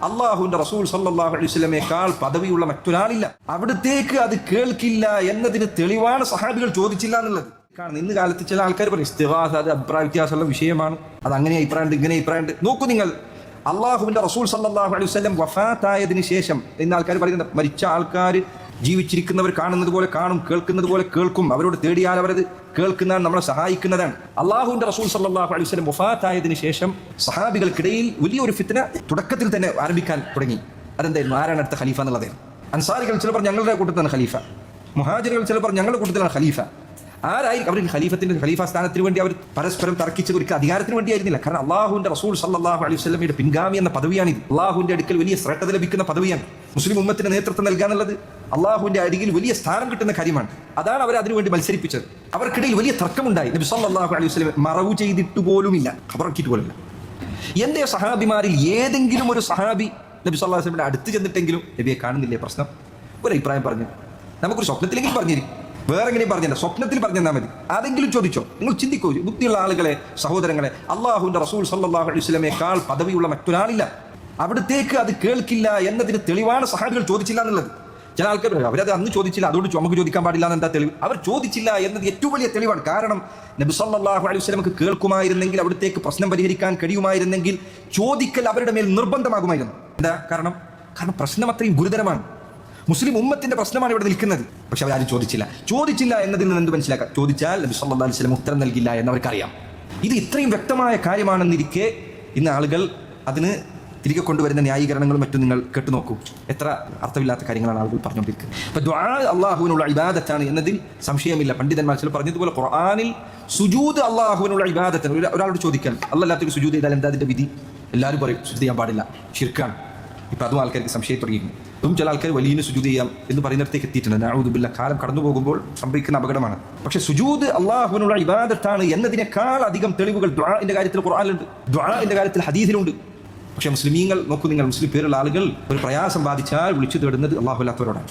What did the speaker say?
അള്ളാഹുവിന്റെ റസൂൽ സല്ലല്ലാഹു അലൈഹി വസല്ലമയേക്കാൾ പദവിയുള്ള മറ്റൊരാളില്ല. അവിടത്തേക്ക് അത് കേൾക്കില്ല എന്നതിന് തെളിവാണ് സഹാബികൾ ചോദിച്ചില്ല എന്നുള്ളത്. കാരണം ഇന്ന് കാലത്ത് ചില ആൾക്കാർ പറയും ഇസ്തിഗാസ അത് അഭിപ്രായ വ്യത്യാസമുള്ള വിഷയമാണ്, അത് അങ്ങനെ അഭിപ്രായമുണ്ട് ഇങ്ങനെ അഭിപ്രായമുണ്ട്. നോക്കൂ നിങ്ങൾ, അള്ളാഹുവിന്റെ റസൂൽ സല്ലല്ലാഹു അലൈഹി വസല്ലം വഫാത്തായതിനു ശേഷം ഇന്ന് ആൾക്കാർ പറയുന്നത് മരിച്ച ആൾക്കാർ ജീവിച്ചിരിക്കുന്നവർ കാണുന്നത് പോലെ കാണും, കേൾക്കുന്നത് പോലെ കേൾക്കും, അവരോട് തേടിയാൽ അവരത് കേൾക്കുന്നതാണ്, നമ്മളെ സഹായിക്കുന്നതാണ്. അള്ളാഹുവിന്റെ റസൂൽ സല്ലല്ലാഹു അലൈഹി വസല്ലം വഫാത്തായതിനു ശേഷം സഹാബികൾക്കിടയിൽ വലിയൊരു ഫിത്ന തുടക്കത്തിൽ തന്നെ ആരംഭിക്കാൻ തുടങ്ങി. അതെന്തായിരുന്നു? ആരാണ് അടുത്ത ഖലീഫ എന്നുള്ളതായിരുന്നു. അൻസാരികൾ ചിലപ്പോൾ ഞങ്ങളുടെ കൂട്ടത്തിലാണ് ഖലീഫ, മുഹാജിറുകൾ ചിലപ്പോൾ ഞങ്ങളുടെ കൂട്ടത്തിലാണ് ഖലീഫ. ആരായിരിക്കും അവർ? ഖലീഫ സ്ഥാനത്തിന് വേണ്ടി അവർ പരസ്പരം തർക്കിച്ചത് ഒരിക്കൽ അധികാരത്തിന് വേണ്ടിയായിരുന്നില്ല. കാരണം അള്ളാഹുവിന്റെ റസൂൽ സല്ലല്ലാഹു അലൈഹി വസല്ലമയുടെ പിൻഗാമി എന്ന പദവിയാണിത്. അള്ളാഹുവിന്റെ അടുക്കൽ വലിയ ശ്രദ്ധ ലഭിക്കുന്ന പദവിയാണ്. മുസ്ലിം ഉമ്മത്തിന് നേതൃത്വം നൽകുക എന്നുള്ളത് അള്ളാഹുവിന്റെ അരികിൽ വലിയ സ്ഥാനം കിട്ടുന്ന കാര്യമാണ്. അതാണ് അവർ അതിനുവേണ്ടി മത്സരിപ്പിച്ചത്. അവർക്കിടയിൽ വലിയ തർക്കമുണ്ടായി. നബി സല്ലല്ലാഹു അലൈഹി വസല്ലം മറവു ചെയ്തിട്ട് പോലുമില്ല, ഖബറക്കിയിട്ട് പോലുമില്ല. എന്റെ സഹാബിമാരിൽ ഏതെങ്കിലും ഒരു സഹാബി നബി സല്ലല്ലാഹു അലൈഹി വസല്ലമയുടെ അടുത്ത് ചെന്നിട്ടെങ്കിലും നബിയെ കാണുന്നില്ലേ? പ്രശ്നം ഒരു അഭിപ്രായം പറഞ്ഞു, നമുക്കൊരു സ്വപ്നത്തിലെങ്കിലും പറഞ്ഞിരിക്കും, വേറെ എങ്ങനെയും പറഞ്ഞില്ല, സ്വപ്നത്തിൽ പറഞ്ഞാൽ മതി. അതെങ്കിലും ചോദിച്ചോ. നിങ്ങൾ ചിന്തിക്കൂ, ബുദ്ധിയുള്ള ആളുകളെ, സഹോദരങ്ങളെ, അള്ളാഹുവിന്റെ റസൂൽ സല്ലല്ലാഹു അലൈഹി വസല്ലമയേക്കാൾ പദവിയുള്ള മറ്റൊരാളില്ല. അവിടത്തേക്ക് അത് കേൾക്കില്ല എന്നതിന് തെളിവാണ് സഹാബികൾ ചോദിച്ചില്ല എന്നുള്ളത്. ചില ആൾക്കാർ അവരത് അന്ന് ചോദിച്ചില്ല, അതുകൊണ്ട് നമുക്ക് ചോദിക്കാൻ പാടില്ല എന്ന് എന്താ തെളിവ്? അവർ ചോദിച്ചില്ല എന്നത് ഏറ്റവും വലിയ തെളിവാണ്. കാരണം നബി സല്ലല്ലാഹു അലൈഹി വസല്ലമക്ക് കേൾക്കുമായിരുന്നെങ്കിൽ, അവിടത്തേക്ക് പ്രശ്നം പരിഹരിക്കാൻ കഴിയുമായിരുന്നെങ്കിൽ ചോദിക്കൽ അവരുടെ മേൽ നിർബന്ധമാകുമായിരുന്നു. എന്താ കാരണം? പ്രശ്നം അത്രയും ഗുരുതരമാണ്. മുസ്ലിം ഉമ്മത്തിന്റെ പ്രശ്നമാണ് ഇവിടെ നിൽക്കുന്നത്. പക്ഷെ അവരാരും ചോദിച്ചില്ല എന്നതിൽ നിന്ന് എന്ത് മനസ്സിലാക്കാം? ചോദിച്ചാൽ നബി സല്ലല്ലാഹു അലൈഹി വസല്ലം ഉത്തരം നൽകില്ല എന്നവർക്കറിയാം. ഇത് ഇത്രയും വ്യക്തമായ കാര്യമാണെന്നിരിക്കെ ഇന്ന് ആളുകൾ അതിന് തിരികെ കൊണ്ടുവരുന്ന ന്യായീകരണങ്ങളും മറ്റും നിങ്ങൾ കേട്ടുനോക്കൂ. എത്ര അർത്ഥമില്ലാത്ത കാര്യങ്ങളാണ് ആളുകൾ പറഞ്ഞുകൊണ്ടിരിക്കുന്നത്. അപ്പൊ ദുആ അള്ളാഹുവിനുള്ള ഇബാദത്താണ് എന്നതിൽ സംശയമില്ല. പണ്ഡിതന്മാർ ചില പറഞ്ഞതുപോലെ ഖുർആനിൽ സുജൂദ് അള്ളാഹുവിനുള്ള ഇബാദത്താണ്. ഒരാളോട് ചോദിക്കാൻ അല്ലാത്തൊരു സുജൂദ് ചെയ്താൽ എന്താ അതിന്റെ വിധി? എല്ലാവരും പറയും സുജൂദ് ചെയ്യാൻ പാടില്ല, ശിർക്കാണ്. ഇപ്പൊ അതും ആൾക്കാർക്ക് സംശയം തുടങ്ങിയിരുന്നു. അതും ചില ആൾക്കാർ വലിയ സുജൂദ് ചെയ്യാം എന്ന് പറയുന്നിടത്തേക്ക് എത്തിയിട്ടുണ്ട്. നഊദു ബില്ലാഹ്. കാലം കടന്നു പോകുമ്പോൾ സംഭവിക്കുന്ന അപകടമാണ്. പക്ഷെ സുജൂദ് അള്ളാഹുവിനുള്ള ഇബാദത്താണ് എന്നതിനേക്കാൾ അധികം തെളിവുകൾ ദുആഇന്റെ കാര്യത്തിൽ ഖുർആനിലുണ്ട്, ദുആഇന്റെ കാര്യത്തിൽ ഹദീസിലുണ്ട്. പക്ഷെ മുസ്ലിമീങ്ങൾ നോക്കൂ, നിങ്ങൾ മുസ്ലിം പേരുള്ള ആളുകൾ ഒരു പ്രയാസം ബാധിച്ചാൽ വിളിച്ചു തേടുന്നത് അല്ലാഹു അല്ലാത്തവരോടാണ്.